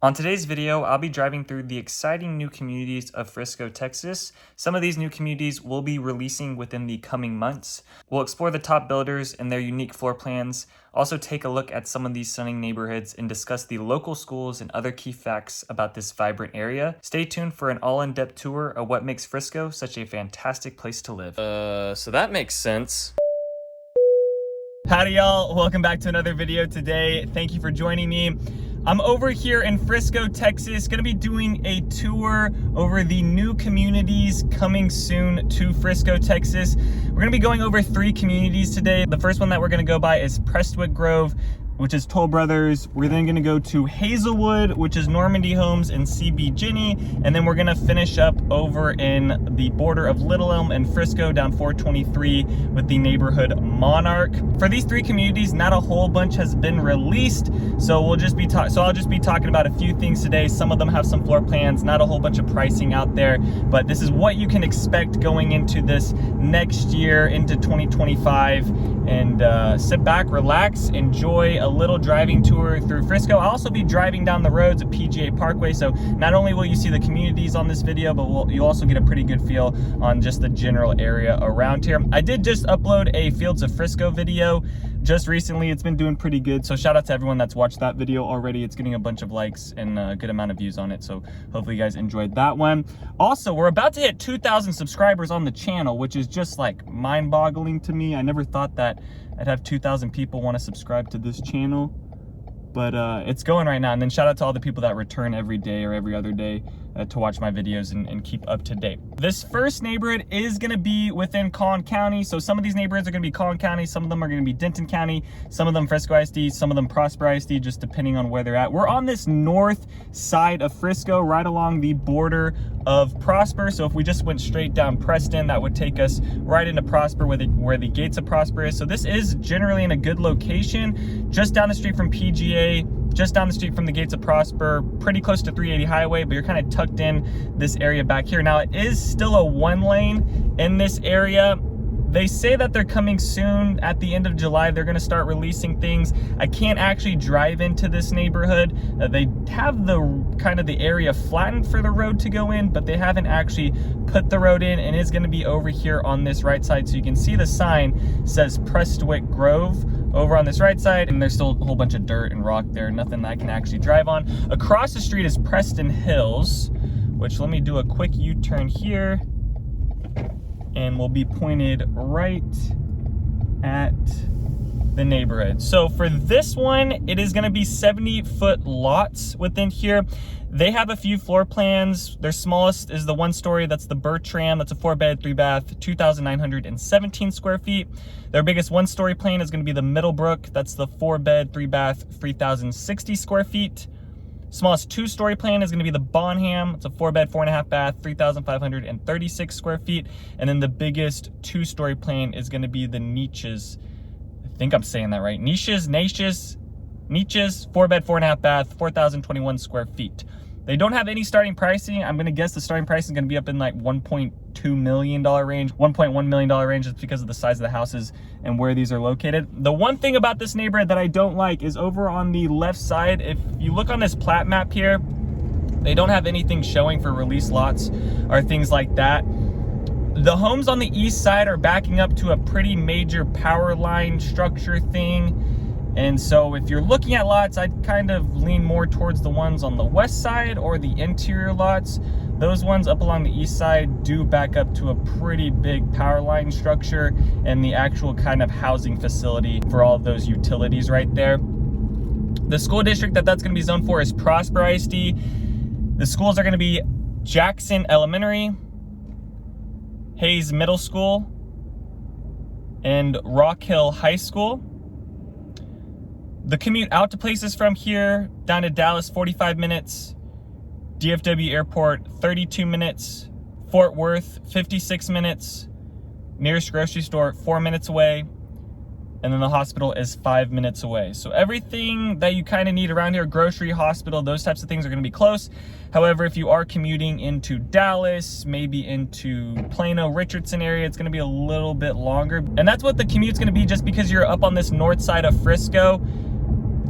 On today's video, I'll be driving through the exciting new communities of Frisco, Texas. Some of these new communities will be releasing within the coming months. We'll explore the top builders and their unique floor plans, also take a look at some of these stunning neighborhoods and discuss the local schools and other key facts about this vibrant area. Stay tuned for an all-in-depth tour of what makes Frisco such a fantastic place to live. So that makes sense. Howdy y'all, welcome back to another video today. Thank you for joining me. I'm over here in Frisco, Texas, gonna be doing a tour over the new communities coming soon to Frisco, Texas. We're gonna be going over 3 communities today. The first one that we're gonna go by is Prestwick Grove, which is Toll Brothers. We're then gonna go to Hazelwood, which is Normandy Homes and CB Ginny. And then we're gonna finish up over in the border of Little Elm and Frisco down 423 with the neighborhood Monarch. For these 3 communities, not a whole bunch has been released. So I'll just be talking about a few things today. Some of them have some floor plans, not a whole bunch of pricing out there, but this is what you can expect going into this next year, into 2025. And sit back, relax, enjoy a little driving tour through Frisco. I'll also be driving down the roads at PGA Parkway, so not only will you see the communities on this video, but you'll also get a pretty good feel on just the general area around here. I did just upload a Fields of Frisco video just recently. It's been doing pretty good, so shout out to everyone that's watched that video already. It's getting a bunch of likes and a good amount of views on it, so hopefully you guys enjoyed that one. Also, we're about to hit 2,000 subscribers on the channel, which is just like mind-boggling to me. I never thought that I'd have 2,000 people want to subscribe to this channel, but it's going right now. And then shout out to all the people that return every day or every other day to watch my videos and keep up to date. This first neighborhood is going to be within Collin County. So some of these neighborhoods are going to be Collin County, some of them are going to be Denton County, some of them Frisco ISD, some of them Prosper ISD, just depending on where they're at. We're on this north side of Frisco, right along the border of Prosper. So if we just went straight down Preston, that would take us right into Prosper, where the gates of Prosper is. So this is generally in a good location, just down the street from PGA, just down the street from the gates of Prosper, pretty close to 380 highway, but you're kind of tucked in this area back here. Now it is still a 1-lane in this area. They say that they're coming soon. At the end of July, they're going to start releasing things. I can't actually drive into this neighborhood. They have the area flattened for the road to go in, but they haven't actually put the road in, and it's going to be over here on this right side. So you can see the sign says Prestwick Grove over on this right side, and there's still a whole bunch of dirt and rock there, nothing that I can actually drive on. Across the street is Preston Hills, which, let me do a quick U-turn here, and we'll be pointed right at the neighborhood. So for this one, it is going to be 70-foot lots within here. They have a few floor plans. Their smallest is the 1-story. That's the Bertram. That's a 4-bed, 3-bath, 2,917 square feet. Their biggest 1-story plan is going to be the Middlebrook. That's the 4-bed, 3-bath, 3,060 square feet. Smallest 2-story plan is going to be the Bonham. It's a 4-bed, 4.5-bath, 3,536 square feet. And then the biggest 2-story plan is going to be the Niches. I think I'm saying that right. Niches, 4-bed, 4.5-bath, 4,021 square feet. They don't have any starting pricing. I'm going to guess the starting price is going to be up in like $1.2 million range, $1.1 million range, just because of the size of the houses and where these are located. The one thing about this neighborhood that I don't like is over on the left side. If you look on this plat map here, they don't have anything showing for release lots or things like that. The homes on the east side are backing up to a pretty major power line structure thing. And so if you're looking at lots, I'd kind of lean more towards the ones on the west side or the interior lots. Those ones up along the east side do back up to a pretty big power line structure and the actual kind of housing facility for all of those utilities right there. The school district that's going to be zoned for is Prosper ISD. The schools are going to be Jackson Elementary, Hayes Middle School, and Rock Hill High School. The commute out to places from here down to Dallas, 45 minutes. DFW Airport, 32 minutes. Fort Worth, 56 minutes. Nearest grocery store, 4 minutes away. And then the hospital is 5 minutes away. So everything that you kind of need around here, grocery, hospital, those types of things are going to be close. However, if you are commuting into Dallas, maybe into Plano, Richardson area, it's going to be a little bit longer. And that's what the commute's going to be, just because you're up on this north side of Frisco.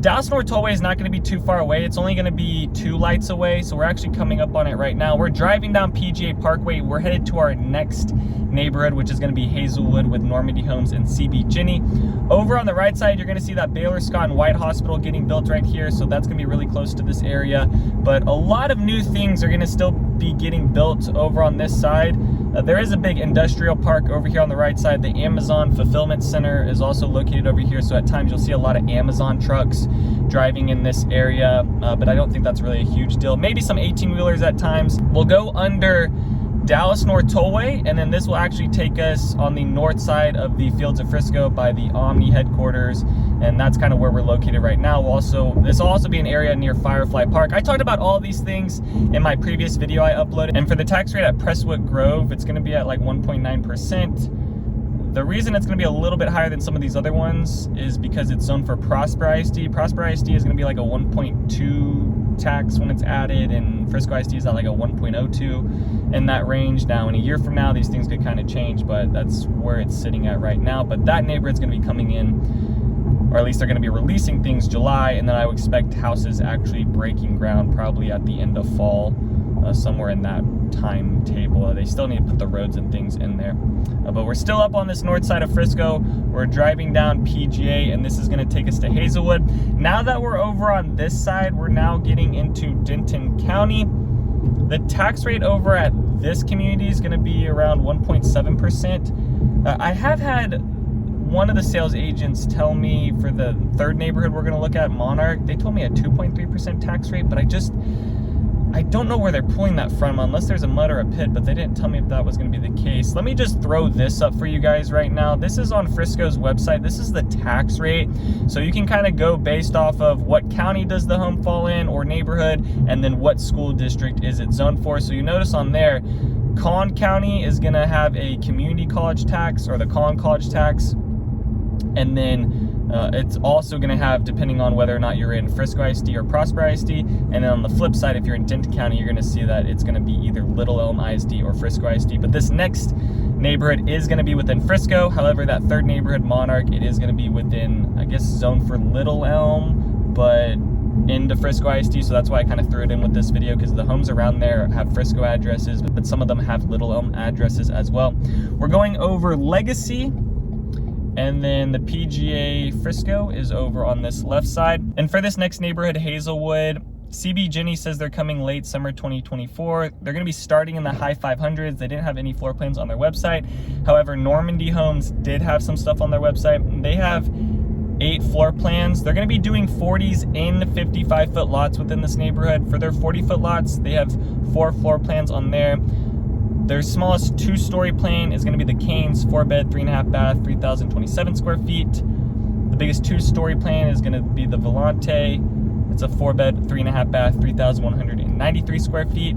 Dallas North Tollway is not going to be too far away. It's only going to be 2 lights away, so we're actually coming up on it right now. We're driving down PGA Parkway. We're headed to our next neighborhood, which is going to be Hazelwood with Normandy Homes and CB Ginny. Over on the right side, you're going to see that Baylor Scott and White Hospital getting built right here, so that's going to be really close to this area. But a lot of new things are going to still be getting built over on this side. There is a big industrial park over here on the right side. The Amazon Fulfillment Center is also located over here, so at times you'll see a lot of Amazon trucks driving in this area, but I don't think that's really a huge deal. Maybe some 18-wheelers at times. We'll go under Dallas North Tollway, and then this will actually take us on the north side of the Fields of Frisco by the Omni headquarters, and that's kind of where we're located right now. This will also be an area near Firefly Park. I talked about all these things in my previous video I uploaded, and for the tax rate at Prestwick Grove, it's going to be at like 1.9%. The reason it's going to be a little bit higher than some of these other ones is because it's zoned for Prosper ISD. Prosper ISD is going to be like a 1.2 tax when it's added, and Frisco ISD is at like a 1.02 in that range. Now, in a year from now, these things could kind of change, but that's where it's sitting at right now. But that neighborhood's going to be coming in, or at least they're going to be releasing things July, and then I would expect houses actually breaking ground probably at the end of fall, somewhere in that timetable. They still need to put the roads and things in there. But we're still up on this north side of Frisco. We're driving down PGA, and this is going to take us to Hazelwood. Now that we're over on this side, we're now getting into Denton County. The tax rate over at this community is going to be around 1.7%. I have had one of the sales agents tell me for the third neighborhood we're going to look at, Monarch, they told me a 2.3% tax rate, but I don't know where they're pulling that from, unless there's a mud or a pit, but they didn't tell me if that was going to be the case. Let me just throw this up for you guys right now. This is on Frisco's website. This is the tax rate. So you can kind of go based off of what county does the home fall in, or neighborhood, and then what school district is it zoned for. So you notice on there, Collin County is going to have a community college tax, or the Collin College tax. And then it's also going to have, depending on whether or not you're in Frisco ISD or Prosper ISD. And then on the flip side, if you're in Denton County, you're going to see that it's going to be either Little Elm ISD or Frisco ISD. But this next neighborhood is going to be within Frisco. However, that third neighborhood, Monarch, it is going to be within, I guess, zone for Little Elm, but into Frisco ISD. So that's why I kind of threw it in with this video, because the homes around there have Frisco addresses, but some of them have Little Elm addresses as well. We're going over Legacy, and then the PGA Frisco is over on this left side. And for this next neighborhood, Hazelwood, CB Ginny says they're coming late summer 2024. They're going to be starting in the high 500s. They didn't have any floor plans on their website. However, Normandy Homes did have some stuff on their website. They have 8 floor plans. They're going to be doing 40s in 55-foot lots within this neighborhood. For their 40-foot lots, they have 4 floor plans on there. Their smallest 2-story plan is going to be the Canes, 4-bed, 3.5 bath, 3,027 square feet. The biggest 2-story plan is going to be the Volante. It's a 4-bed, 3.5 bath, 3,193 square feet.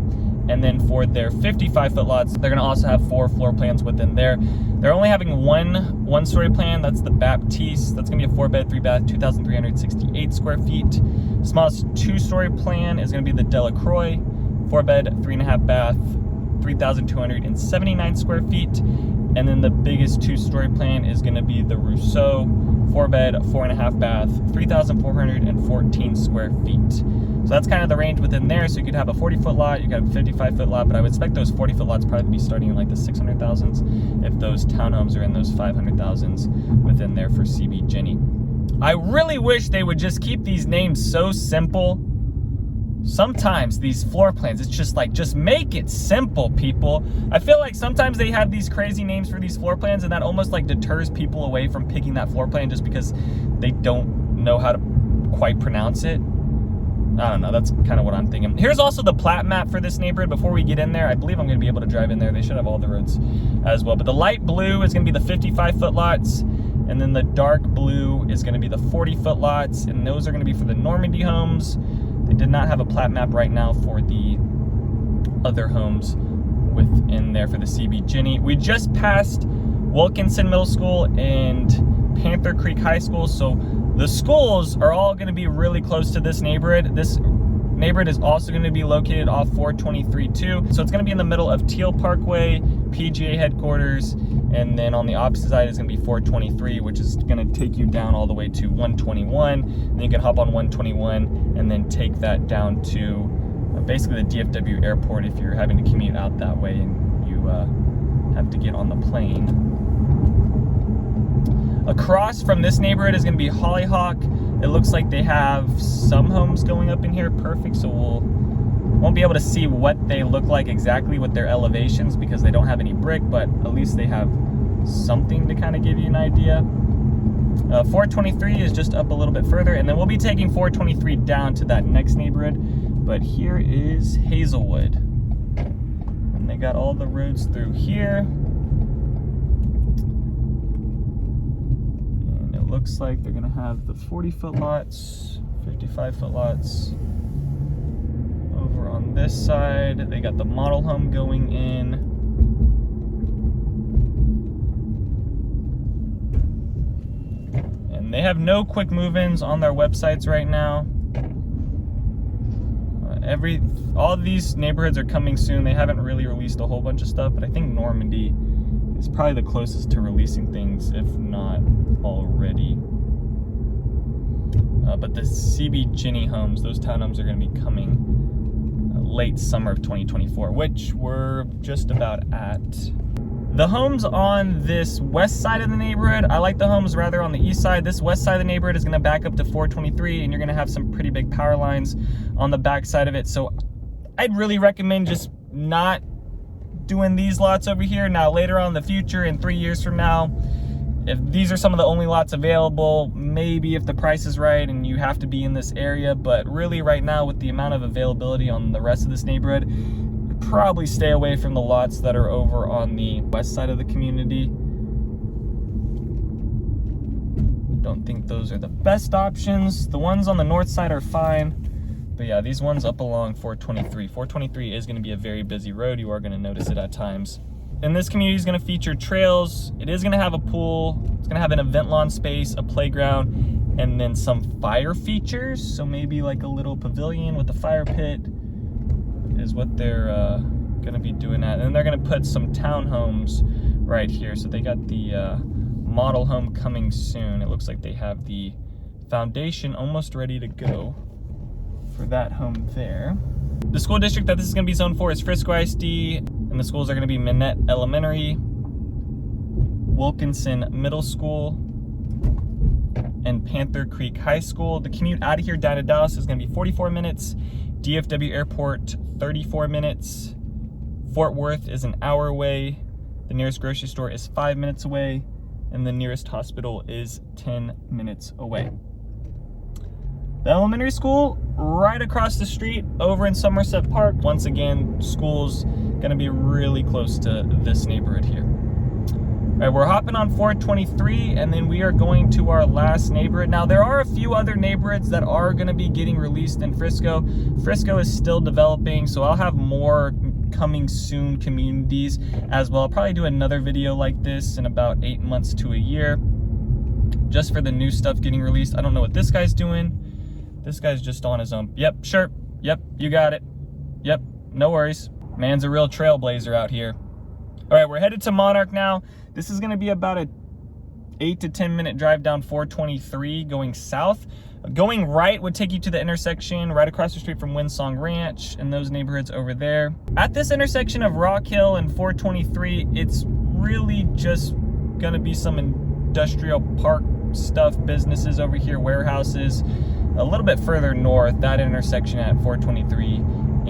And then for their 55-foot lots, they're going to also have 4 floor plans within there. They're only having one story plan. That's the Baptiste. That's going to be a 4-bed, 3-bath, 2,368 square feet. Smallest 2-story plan is going to be the Delacroix, 4-bed, 3.5 bath, 3,279 square feet. And then the biggest 2-story plan is going to be the Rousseau, 4-bed, 4.5 bath, 3,414 square feet. So that's kind of the range within there. So you could have a 40-foot lot, you could have a 55-foot lot, but I would expect those 40-foot lots probably be starting in like the 600,000s if those townhomes are in those 500,000s within there for CB Ginny. I really wish they would just keep these names so simple. Sometimes these floor plans, it's just like, just make it simple, people. I feel like sometimes they have these crazy names for these floor plans, and that almost like deters people away from picking that floor plan just because they don't know how to quite pronounce it. I don't know, that's kind of what I'm thinking. Here's also the plat map for this neighborhood. Before we get in there, I believe I'm going to be able to drive in there. They should have all the roads as well. But the light blue is going to be the 55-foot lots, and then the dark blue is going to be the 40-foot lots, and those are going to be for the Normandy homes. They did not have a plat map right now for the other homes within there for the CB Ginny. We just passed Wilkinson Middle School and Panther Creek High School, so the schools are all going to be really close to this neighborhood. This neighborhood is also going to be located off 423 too. So it's going to be in the middle of Teal Parkway, PGA headquarters, and then on the opposite side is going to be 423, which is going to take you down all the way to 121. And then you can hop on 121 and then take that down to basically the DFW airport if you're having to commute out that way and you have to get on the plane. Across from this neighborhood is going to be Hollyhock. It looks like they have some homes going up in here. Perfect. So won't be able to see what they look like exactly with their elevations because they don't have any brick, but at least they have something to kind of give you an idea. 423 is just up a little bit further, and then we'll be taking 423 down to that next neighborhood. But here is Hazelwood, and they got all the roads through here. Looks like they're gonna have the 40-foot lots, 55-foot lots over on this side. They got the model home going in. And they have no quick move-ins on their websites right now. All of these neighborhoods are coming soon. They haven't really released a whole bunch of stuff, but I think Normandy is probably the closest to releasing things, if not already. But the CB Ginny homes, those townhomes are going to be coming late summer of 2024, which we're just about at. The homes on this west side of the neighborhood, I like the homes rather on the east side. This west side of the neighborhood is going to back up to 423, and you're going to have some pretty big power lines on the back side of it. So I'd really recommend just not doing these lots over here. Now later on in the future, in 3 years from now, if these are some of the only lots available, maybe if the price is right and you have to be in this area, but really right now with the amount of availability on the rest of this neighborhood, probably stay away from the lots that are over on the west side of the community. Don't think those are the best options. The ones on the north side are fine, but yeah, these ones up along 423. 423 is going to be a very busy road. You are going to notice it at times. And this community is going to feature trails. It is going to have a pool. It's going to have an event lawn space, a playground, and then some fire features. So maybe like a little pavilion with a fire pit is what they're going to be doing at. And then they're going to put some townhomes right here. So they got the model home coming soon. It looks like they have the foundation almost ready to go for that home there. The school district that this is going to be zoned for is Frisco ISD, and the schools are going to be Minette Elementary, Wilkinson Middle School, and Panther Creek High School. The commute out of here down to Dallas is going to be 44 minutes. DFW Airport, 34 minutes. Fort Worth is an hour away. The nearest grocery store is 5 minutes away, and the nearest hospital is 10 minutes away. The elementary school right across the street over in Somerset Park. Once again, school's gonna be really close to this neighborhood here. All right, we're hopping on 423, and then we are going to our last neighborhood. Now, there are a few other neighborhoods that are gonna be getting released in Frisco. Frisco is still developing, so I'll have more coming soon communities as well. I'll probably do another video like this in about 8 months to a year, just for the new stuff getting released. I don't know what this guy's doing. This guy's just on his own. Yep, sure. Yep, you got it. Yep, no worries. Man's a real trailblazer out here. All right, we're headed to Monarch now. This is gonna be about a 8 to 10 minute drive down 423 going south. Going right would take you to the intersection right across the street from Windsong Ranch and those neighborhoods over there. At this intersection of Rock Hill and 423, it's really just gonna be some industrial park stuff, businesses over here, warehouses. A little bit further north, that intersection at 423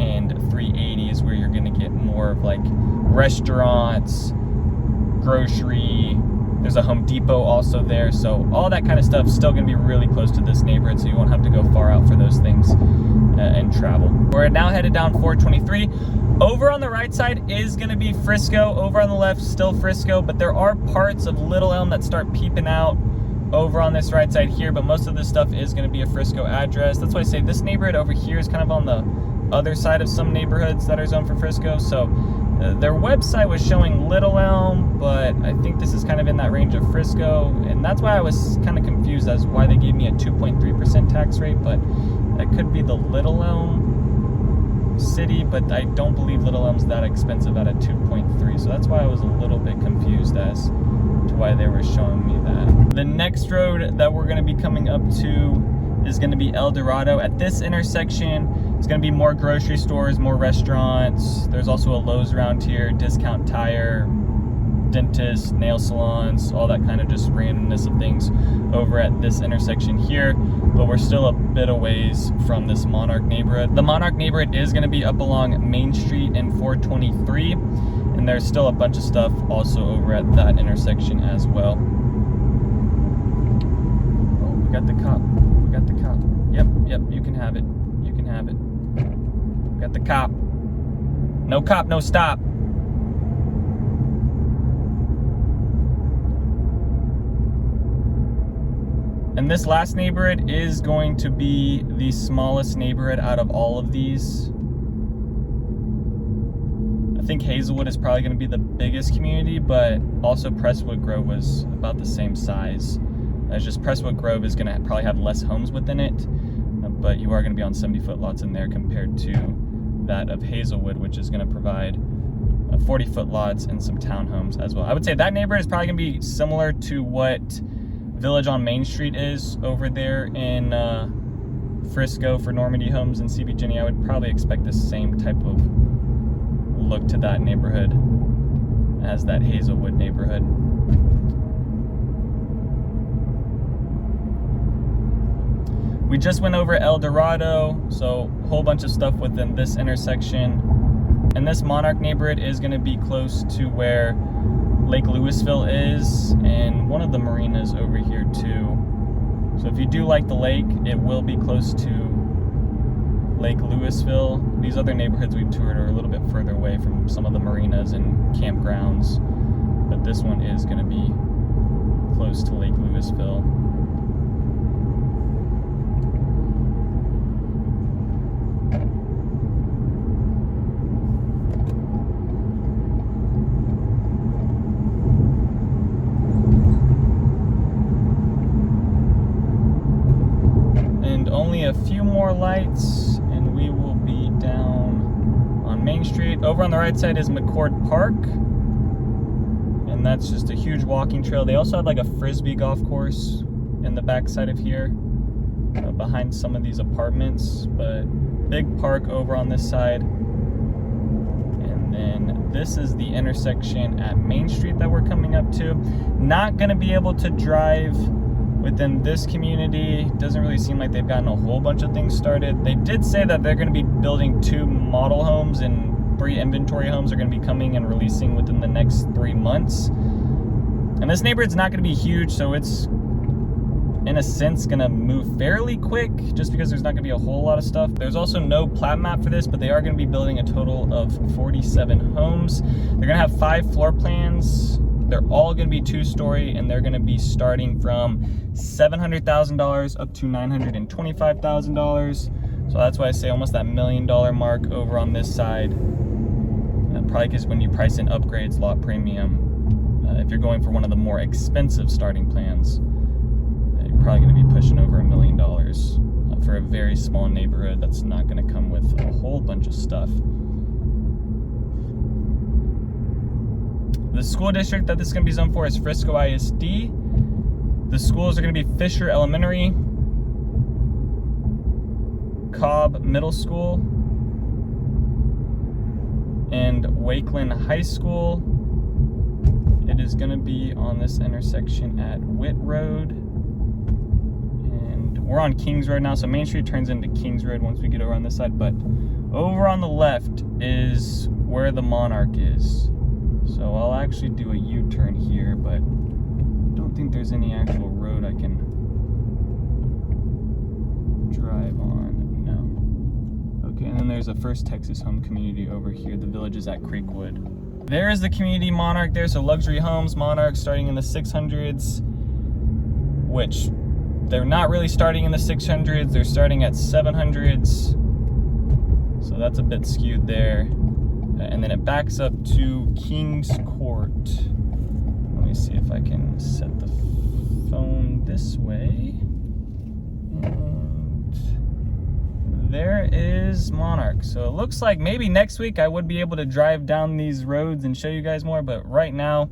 and 380 is where you're gonna get more of like restaurants, grocery. There's a Home Depot also there. So all that kind of stuff still gonna be really close to this neighborhood, so you won't have to go far out for those things and travel. We're now headed down 423. Over on the right side is gonna be Frisco. Over on the left, still Frisco, but there are parts of Little Elm that start peeping out over on this right side here, but most of this stuff is going to be a Frisco address. That's why I say this neighborhood over here is kind of on the other side of some neighborhoods that are zoned for Frisco. So their website was showing Little Elm, but I think this is kind of in that range of Frisco, and that's why I was kind of confused as why they gave me a 2.3% tax rate, but that could be the Little Elm city, but I don't believe Little Elm's that expensive at a 2.3. So that's why I was a little bit confused as to why they were showing me that. The next road that we're gonna be coming up to is gonna be El Dorado. At this intersection, it's gonna be more grocery stores, more restaurants. There's also a Lowe's around here, Discount Tire, dentists, nail salons, all that kind of just randomness of things over at this intersection here. But we're still a bit of ways from this Monarch neighborhood. The Monarch neighborhood is gonna be up along Main Street and 423. And there's still a bunch of stuff also over at that intersection as well. Oh, we got the cop. We got the cop. Yep, you can have it. You can have it. We got the cop. No cop, no stop. And this last neighborhood is going to be the smallest neighborhood out of all of these. I think Hazelwood is probably going to be the biggest community, but also Prestwick Grove was about the same size. It's just Prestwick Grove is going to probably have less homes within it, but you are going to be on 70-foot lots in there compared to that of Hazelwood, which is going to provide 40-foot lots and some townhomes as well. I would say that neighborhood is probably going to be similar to what Village on Main Street is over there in Frisco for Normandy Homes and CB Jenny. I would probably expect the same type of look to that neighborhood as that Hazelwood neighborhood. We just went over El Dorado, so a whole bunch of stuff within this intersection. And this Monarch neighborhood is going to be close to where Lake Louisville is, and one of the marinas over here too. So if you do like the lake, it will be close to Lake Louisville. These other neighborhoods we've toured are a little bit further away from some of the marinas and campgrounds, but this one is going to be close to Lake Louisville. Only a few more lights and we will be down on Main Street. Over on the right side is McCord Park, and that's just a huge walking trail. They also have like a frisbee golf course in the back side of here behind some of these apartments, but big park over on this side. And then this is the intersection at Main Street that we're coming up to. Not going to be able to drive within this community. Doesn't really seem like they've gotten a whole bunch of things started. They did say that they're going to be building 2 model homes and 3 inventory homes are going to be coming and releasing within the next 3 months. And this neighborhood's not going to be huge, so it's in a sense going to move fairly quick just because there's not going to be a whole lot of stuff. There's also no plat map for this, but they are going to be building a total of 47 homes. They're going to have 5 floor plans. They're all going to be 2-story, and they're going to be starting from $700,000 up to $925,000. So that's why I say almost that $1 million mark over on this side. Probably because when you price in upgrades, lot premium, if you're going for one of the more expensive starting plans, you're probably going to be pushing over $1 million for a very small neighborhood that's not going to come with a whole bunch of stuff. The school district that this is going to be zoned for is Frisco ISD. The schools are going to be Fisher Elementary, Cobb Middle School, and Wakeland High School. It is going to be on this intersection at Witt Road. And we're on Kings Road now, so Main Street turns into Kings Road once we get over on this side. But over on the left is where the Monarch is. So I'll actually do a U-turn here, but I don't think there's any actual road I can drive on. No. Okay, and then there's a First Texas Home community over here. The village is at Creekwood. There is the community Monarch there, so luxury homes, Monarch starting in the 600s, which they're not really starting in the 600s, they're starting at 700s. So that's a bit skewed there. And then it backs up to Kings Court. Let me see if I can set the phone this way. And there is Monarch. So it looks like maybe next week I would be able to drive down these roads and show you guys more, but right now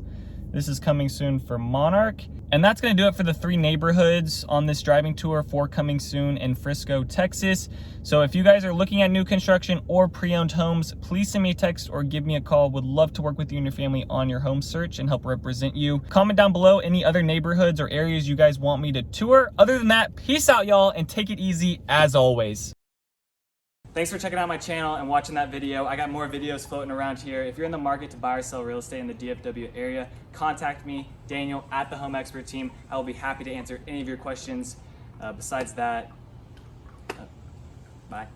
this is coming soon for Monarch. And that's gonna do it for the 3 neighborhoods on this driving tour for coming soon in Frisco, Texas. So if you guys are looking at new construction or pre-owned homes, please send me a text or give me a call. Would love to work with you and your family on your home search and help represent you. Comment down below any other neighborhoods or areas you guys want me to tour. Other than that, peace out, y'all, and take it easy as always. Thanks for checking out my channel and watching that video. I got more videos floating around here. If you're in the market to buy or sell real estate in the DFW area, contact me, Daniel, at the Home Expert Team. I will be happy to answer any of your questions. Besides that, bye.